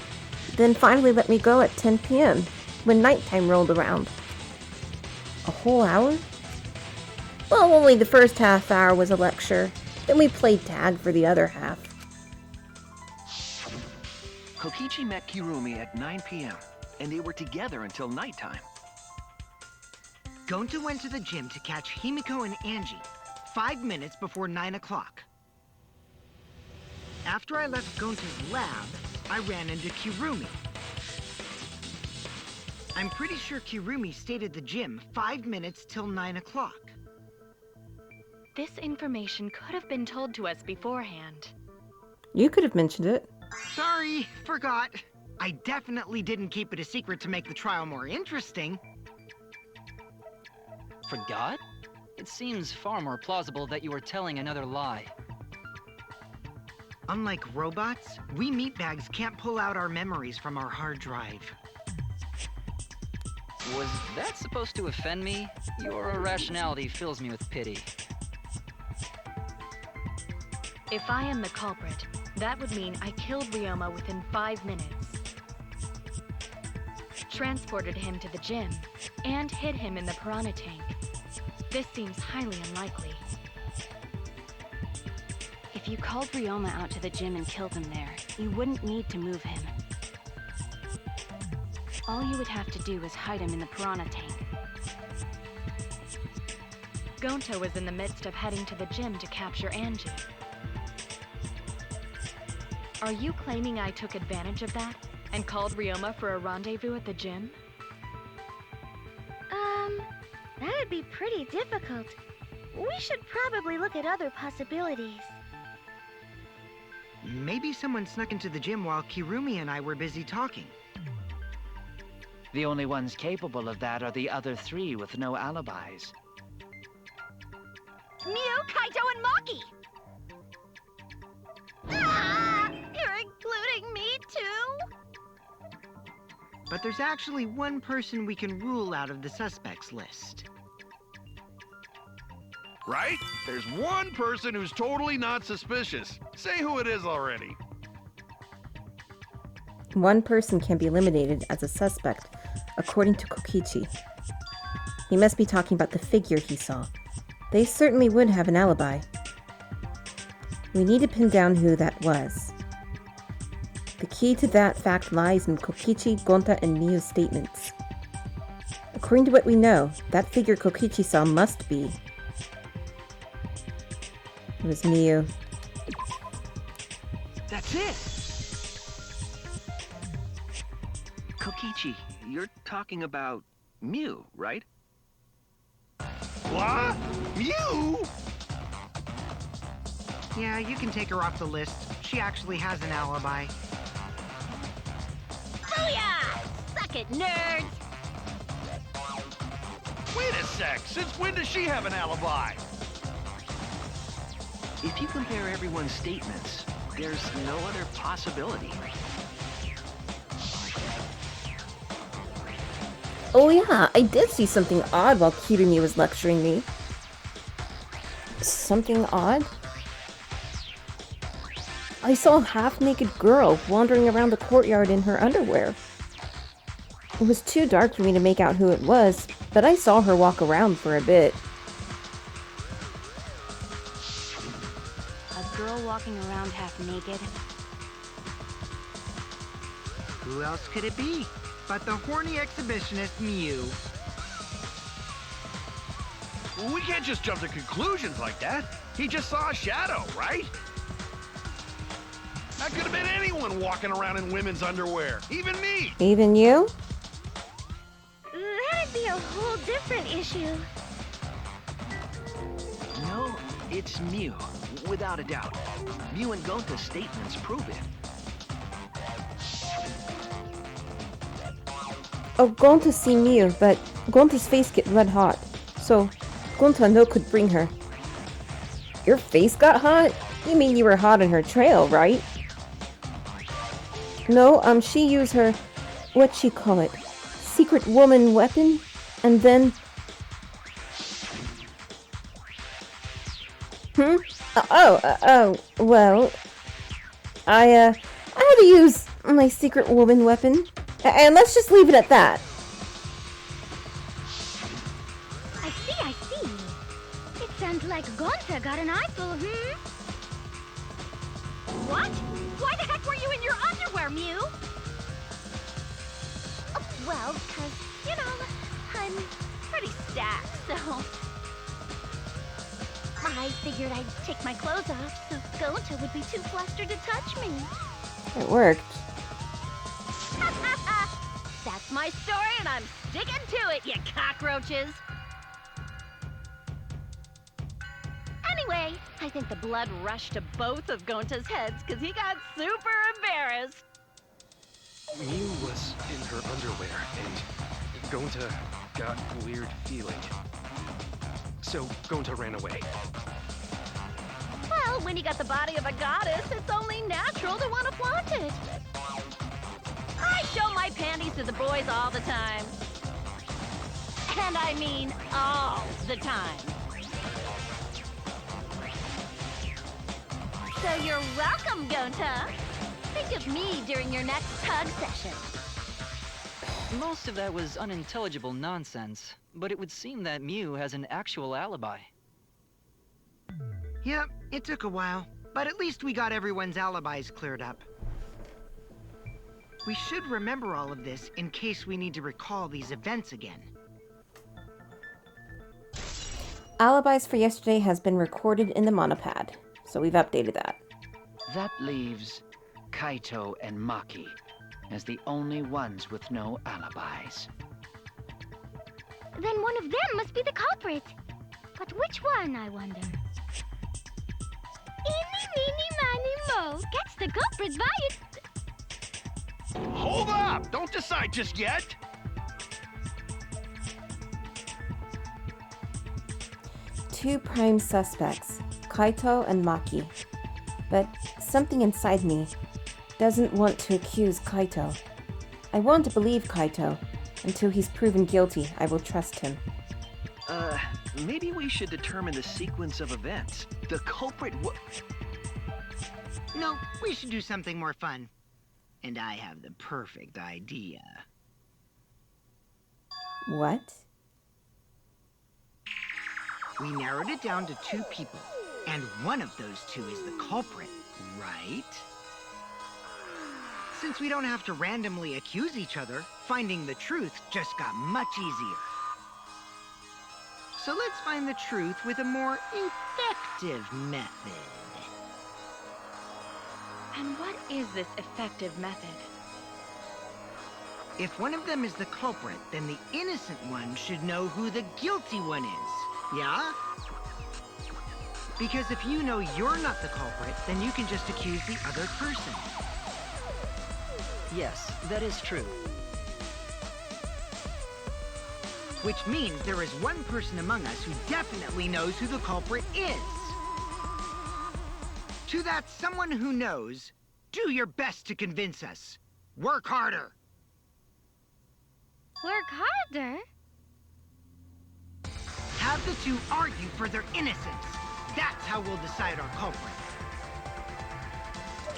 D: then finally let me go at 10 p.m. when nighttime rolled around. A whole hour? Well, only the first half hour was a lecture. Then we played tag for the other half.
F: Kokichi met Kirumi at 9 p.m., and they were together until nighttime.
B: Gonta went to the gym to catch Himiko and Angie 5 minutes before 9 o'clock. After I left Gonta's lab, I ran into Kirumi. I'm pretty sure Kirumi stayed at the gym 5 minutes till 9 o'clock.
E: This information could have been told to us beforehand.
D: You could have mentioned it.
B: Sorry, forgot. I definitely didn't keep it a secret to make the trial more interesting.
J: Forgot? It seems far more plausible that you were telling another lie.
B: Unlike robots, we meatbags can't pull out our memories from our hard drive.
J: Was that supposed to offend me? Your irrationality fills me with pity.
E: If I am the culprit, that would mean I killed Ryoma within 5 minutes, transported him to the gym, and hid him in the piranha tank. This seems highly unlikely.
L: If you called Ryoma out to the gym and killed him there, you wouldn't need to move him. All you would have to do is hide him in the piranha tank.
E: Gonta was in the midst of heading to the gym to capture Angie. Are you claiming I took advantage of that and called Ryoma for a rendezvous at the gym?
C: That'd be pretty difficult. We should probably look at other possibilities.
B: Maybe someone snuck into the gym while Kirumi and I were busy talking.
H: The only ones capable of that are the other 3 with no alibis.
L: Mew, Kaito, and Maki! Ah! You're including me too?
B: But there's actually one person we can rule out of the suspects list.
G: Right? There's one person who's totally not suspicious. Say who it is already.
D: One person can be eliminated as a suspect, according to Kokichi. He must be talking about the figure he saw. They certainly would have an alibi. We need to pin down who that was. The key to that fact lies in Kokichi, Gonta, and Miyu's statements. According to what we know, that figure Kokichi saw must be... It was Miyu.
I: That's it! Kokichi, you're talking about Mew, right?
G: What? Mew?
B: Yeah, you can take her off the list. She actually has an alibi.
L: Booyah! Suck it, nerds!
G: Wait a sec. Since when does she have an alibi?
I: If you compare everyone's statements, there's no other possibility.
D: Oh yeah, I did see something odd while Kirumi was lecturing me. Something odd? I saw a half-naked girl wandering around the courtyard in her underwear. It was too dark for me to make out who it was, but I saw her walk around for a bit.
L: A girl walking around half naked.
B: Who else could it be but the horny exhibitionist Mew?
G: Well, we can't just jump to conclusions like that. He just saw a shadow, right? That could have been anyone walking around in women's underwear. Even me.
D: Even you?
C: That'd be a whole different issue.
I: No, it's Mew, without a doubt. Mew and Gonta's statements prove it.
D: Oh, Gonta see Miyu, but Gonta's face get red hot. So, Gonta no could bring her. Your face got hot? You mean you were hot on her trail, right? No, she used her, what she call it, secret woman weapon, and then... Well, I had to use my secret woman weapon, and let's just leave it at that.
C: I see. It sounds like Gonta got an eyeful,
L: What? Why the heck were you in your underwear, Mew?
C: Oh, well, 'cause, I'm pretty stacked, so... I figured I'd take my clothes off so Gonta would be too flustered to touch me.
D: It worked.
C: That's
L: That's my story, and I'm sticking to it, you cockroaches! Anyway, I think the blood rushed to both of Gonta's heads because he got super embarrassed.
K: Miu was in her underwear, and Gonta got a weird feeling. So Gonta ran away.
L: Well, when you got the body of a goddess, it's only natural to want to flaunt it. I show my panties to the boys all the time. And I mean all the time. So you're welcome, Gonta. Think of me during your next tug session.
J: Most of that was unintelligible nonsense, but it would seem that Miu has an actual alibi.
B: Yep, it took a while, but at least we got everyone's alibis cleared up. We should remember all of this in case we need to recall these events again.
D: Alibis for yesterday has been recorded in the monopad, so we've updated that.
H: That leaves Kaito and Maki as the only ones with no alibis.
C: Then one of them must be the culprit. But which one, I wonder? Eeny, meeny, miny, mo. Catch the culprit by its...
G: Hold up! Don't decide just yet!
D: Two prime suspects, Kaito and Maki. But something inside me doesn't want to accuse Kaito. I want to believe Kaito. Until he's proven guilty, I will trust him.
I: Maybe we should determine the sequence of events. The culprit
B: No, we should do something more fun. And I have the perfect idea.
D: What?
B: We narrowed it down to two people, and one of those two is the culprit, right? Since we don't have to randomly accuse each other, finding the truth just got much easier. So let's find the truth with a more effective method.
E: And what is this effective method?
B: If one of them is the culprit, then the innocent one should know who the guilty one is, yeah? Because if you know you're not the culprit, then you can just accuse the other person.
J: Yes, that is true.
B: Which means there is one person among us who definitely knows who the culprit is. To that someone who knows, do your best to convince us. Work harder.
C: Work harder?
B: Have the two argue for their innocence. That's how we'll decide our culprit.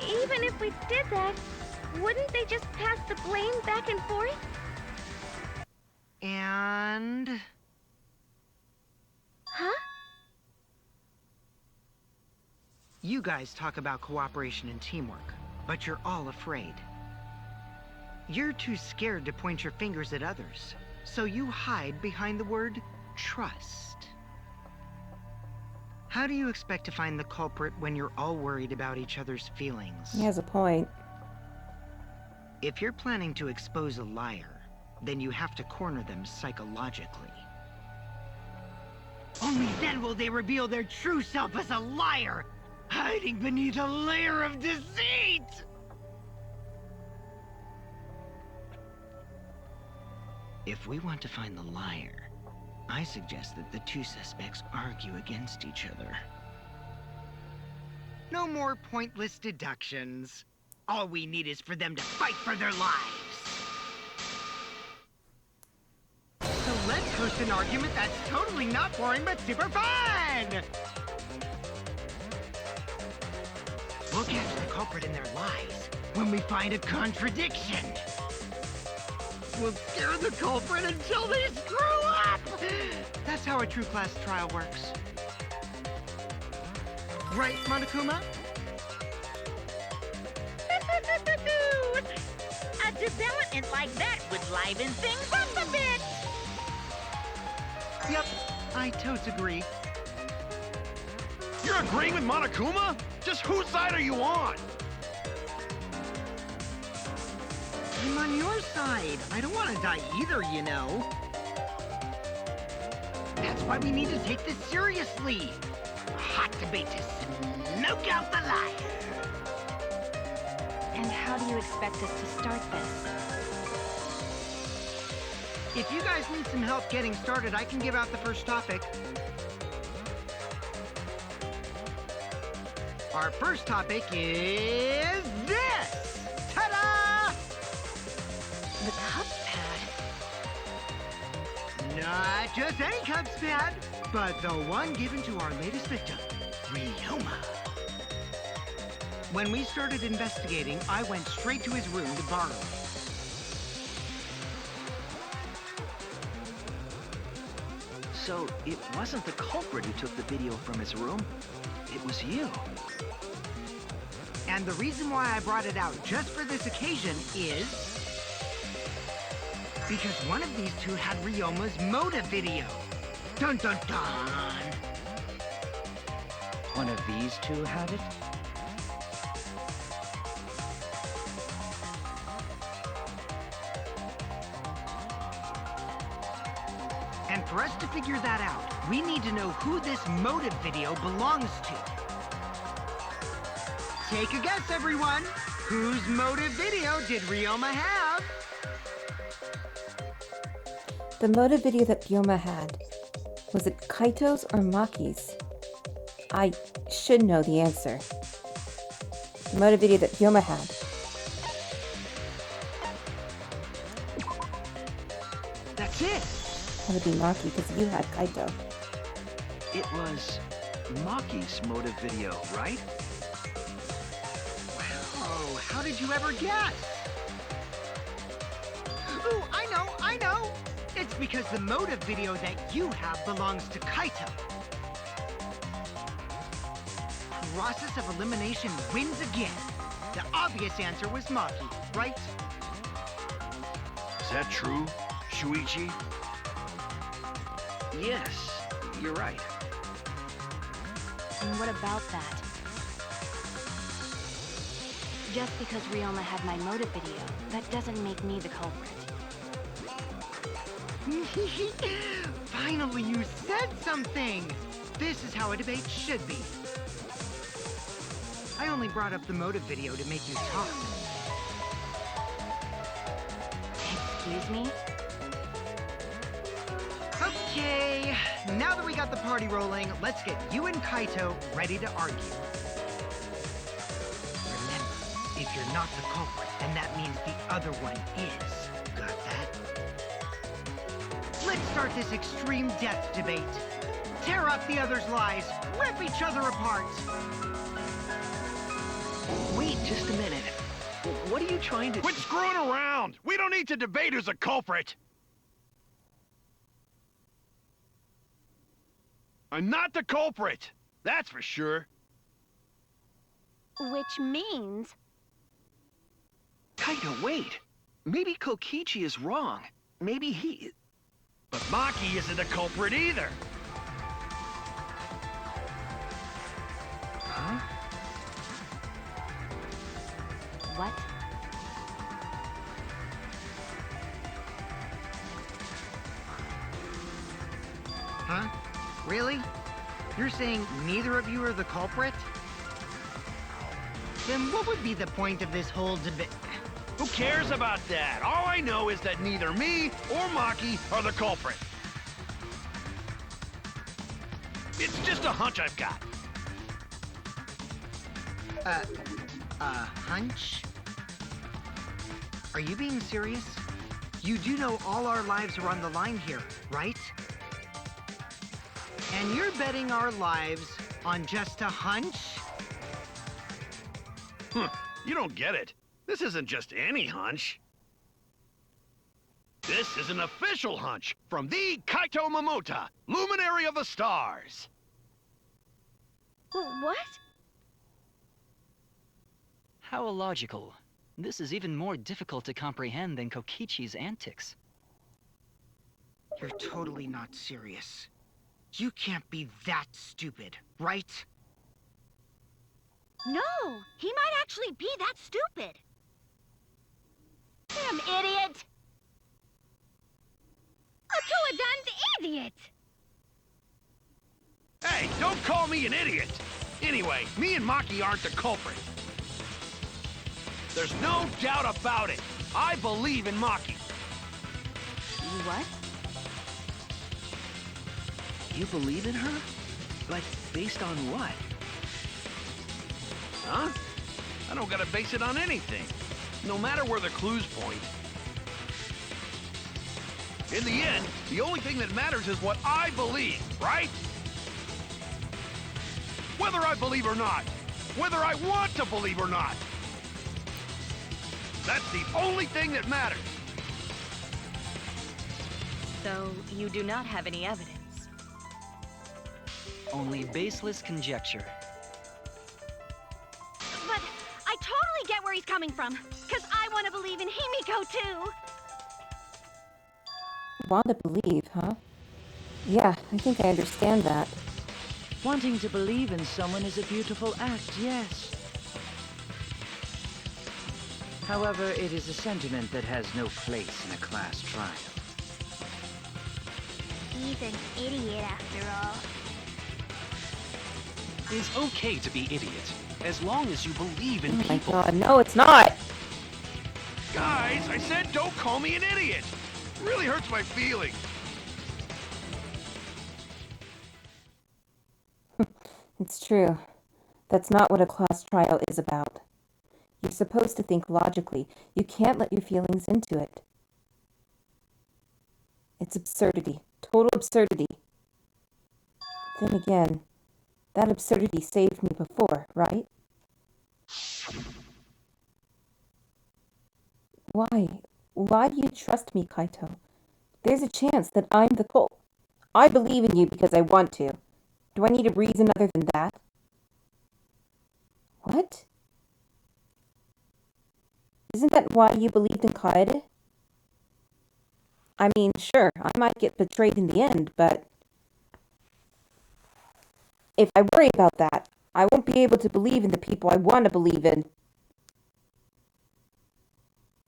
C: Even if we did that, wouldn't they just pass the blame back and forth?
B: And...
C: Huh?
B: You guys talk about cooperation and teamwork, but you're all afraid. You're too scared to point your fingers at others, so you hide behind the word trust. How do you expect to find the culprit when you're all worried about each other's feelings?
D: He has a point.
B: If you're planning to expose a liar, then you have to corner them psychologically. Only then will they reveal their true self as a liar, hiding beneath a layer of deceit! If we want to find the liar, I suggest that the two suspects argue against each other. No more pointless deductions. All we need is for them to fight for their lives. So let's host an argument that's totally not boring but super fun! We'll catch the culprit in their lies when we find a contradiction. We'll scare the culprit until they screw up! That's how a true class trial works. Right, Monokuma?
A: A development like that would liven things up a bit.
B: Yep, I totes agree.
G: You're agreeing with Monokuma? Just whose side are you on?
B: I'm on your side. I don't want to die either, you know. That's why we need to take this seriously. A hot debate to smoke out the liar.
E: And how do you expect us to start this?
B: If you guys need some help getting started, I can give out the first topic. Our first topic is this! Ta-da!
E: The Cubs pad.
B: Not just any Cubs pad, but the one given to our latest victim, Ryoma. When we started investigating, I went straight to his room to borrow it.
I: So, it wasn't the culprit who took the video from his room. It was you.
B: And the reason why I brought it out just for this occasion is because one of these two had Ryoma's motive video. Dun dun dun!
H: One of these two had it?
B: And for us to figure that out, we need to know who this motive video belongs to. Take a guess, everyone! Whose motive video did Ryoma have?
D: The motive video that Ryoma had, was it Kaito's or Maki's? I should know the answer. The motive video that Ryoma had.
I: That's it!
D: That would be Maki because you had Kaito.
I: It was Maki's motive video, right?
B: Oh, how did you ever guess? Ooh, I know! It's because the motive video that you have belongs to Kaito. Process of elimination wins again. The obvious answer was Maki, right?
G: Is that true, Shuichi?
I: Yes, you're right.
E: And what about that? Just because Ryoma had my motive video, that doesn't make me the culprit.
B: Finally, you said something! This is how a debate should be. I only brought up the motive video to make you talk.
E: Excuse me?
B: Okay, now that we got the party rolling, let's get you and Kaito ready to argue. Remember, if you're not the culprit, then that means the other one is. Got that? Let's start this extreme death debate. Tear up the other's lies, rip each other apart.
I: Wait just a minute. What are you trying to...
G: Quit screwing around! We don't need to debate who's a culprit! I'm not the culprit! That's for sure.
L: Which means...
I: Kaito, wait. Maybe Kokichi is wrong. Maybe he...
G: But Maki isn't the culprit either!
I: Huh?
E: What?
B: Huh? Really? You're saying neither of you are the culprit? Then what would be the point of this whole debate?
G: Who cares about that? All I know is that neither me or Maki are the culprit. It's just a hunch I've got.
B: Hunch? Are you being serious? You do know all our lives are on the line here, right? And you're betting our lives on just a hunch?
G: You don't get it. This isn't just any hunch. This is an official hunch from the Kaito Momota, Luminary of the Stars.
L: What?
J: How illogical. This is even more difficult to comprehend than Kokichi's antics.
B: You're totally not serious. You can't be that stupid, right?
L: No, he might actually be that stupid. Damn idiot! A two-a-duns idiot!
G: Hey, don't call me an idiot! Anyway, me and Maki aren't the culprit. There's no doubt about it. I believe in Maki.
E: What?
I: You believe in her? But based on what?
G: Huh? I don't gotta base it on anything. No matter where the clues point. In the end, the only thing that matters is what I believe, right? Whether I believe or not. Whether I want to believe or not. That's the only thing that matters.
E: So, you do not have any evidence?
J: Only baseless conjecture.
L: But I totally get where he's coming from. Because I want to believe in Himiko, too.
D: Want to believe, huh? Yeah, I think I understand that.
H: Wanting to believe in someone is a beautiful act, yes. However, it is a sentiment that has no place in a class trial.
C: He's an idiot after all.
K: It's okay to be idiot, as long as you believe in
D: Oh my
K: people.
D: god, no, it's not!
G: Guys, I said don't call me an idiot. It really hurts my feelings.
D: It's true. That's not what a class trial is about. You're supposed to think logically. You can't let your feelings into it. It's absurdity. Total absurdity. Then again, that absurdity saved me before, right? Why? Why do you trust me, Kaito? There's a chance that I'm the cult. I believe in you because I want to. Do I need a reason other than that? What? Isn't that why you believed in Kaede? I mean, sure, I might get betrayed in the end, but if I worry about that, I won't be able to believe in the people I want to believe in.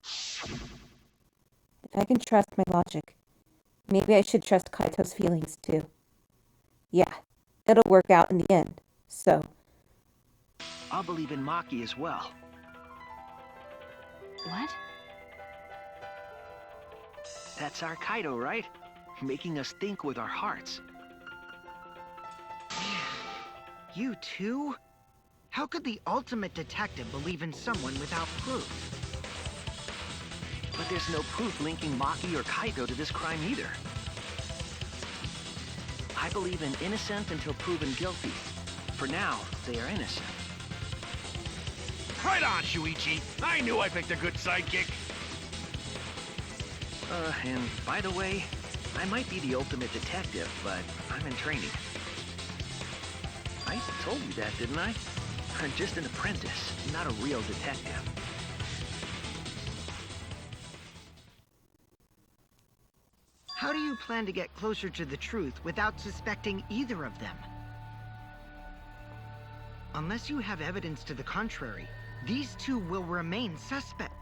D: If I can trust my logic, maybe I should trust Kaito's feelings too. Yeah, it'll work out in the end, so.
I: I'll believe in Maki as well.
E: What?
I: That's our Kaido, right? Making us think with our hearts.
B: You too? How could the ultimate detective believe in someone without proof?
I: But there's no proof linking Maki or Kaido to this crime either. I believe in innocent until proven guilty. For now, they are innocent.
G: Right on, Shuichi. I knew I picked a good sidekick.
I: And by the way, I might be the ultimate detective, but I'm in training. I told you that, didn't I? I'm just an apprentice, not a real detective.
B: How do you plan to get closer to the truth without suspecting either of them? Unless you have evidence to the contrary, these two will remain suspect.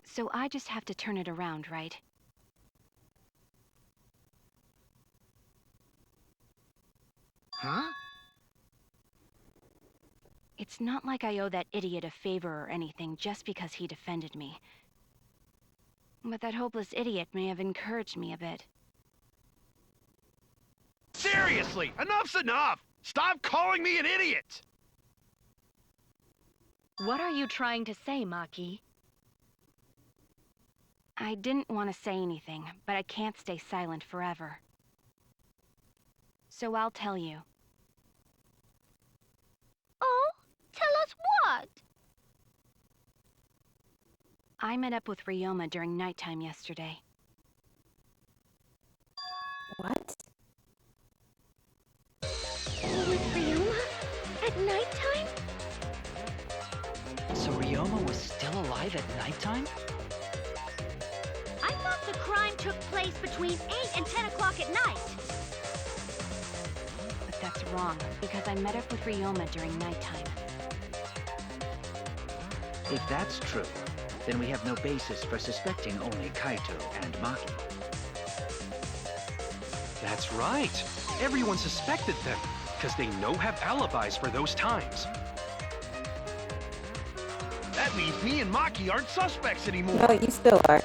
E: So I just have to turn it around, right?
B: Huh?
E: It's not like I owe that idiot a favor or anything just because he defended me. But that hopeless idiot may have encouraged me a bit.
G: Seriously, enough's enough! Stop calling me an idiot!
E: What are you trying to say, Maki? I didn't want to say anything, but I can't stay silent forever. So I'll tell you.
C: Oh? Tell us what?
E: I met up with Ryoma during nighttime yesterday.
D: What?
C: With Ryoma? At nighttime?
J: So Ryoma was still alive at nighttime?
L: I thought the crime took place between 8 and 10 o'clock at night.
E: But that's wrong, because I met up with Ryoma during nighttime.
H: If that's true, then we have no basis for suspecting only Kaito and Maki.
K: That's right. Everyone suspected them, because they have alibis for those times.
G: That means me and Maki aren't suspects anymore.
D: No, you still are.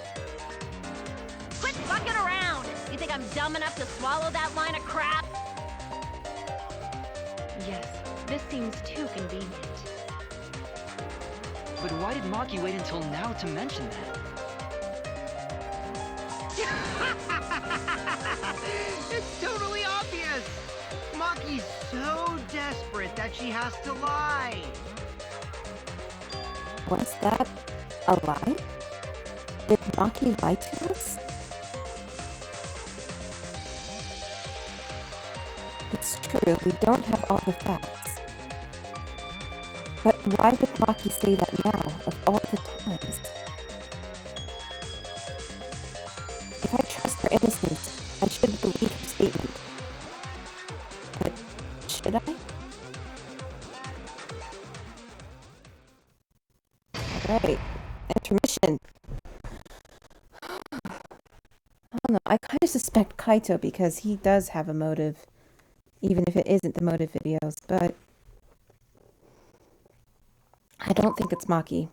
L: Quit fucking around! You think I'm dumb enough to swallow that line of crap?
E: Yes, this seems too convenient.
J: But why did Maki wait until now to mention that?
B: It's totally obvious! Maki's so desperate that she has to lie.
D: Was that a lie? Did Maki lie to us? It's true, we don't have all the facts. But why would Maki say that now, of all the times? If I trust her innocence, I should believe her statement. But should I? Alright, intermission. I don't know, I kind of suspect Kaito because he does have a motive, even if it isn't the motive videos, but I don't think it's Maki.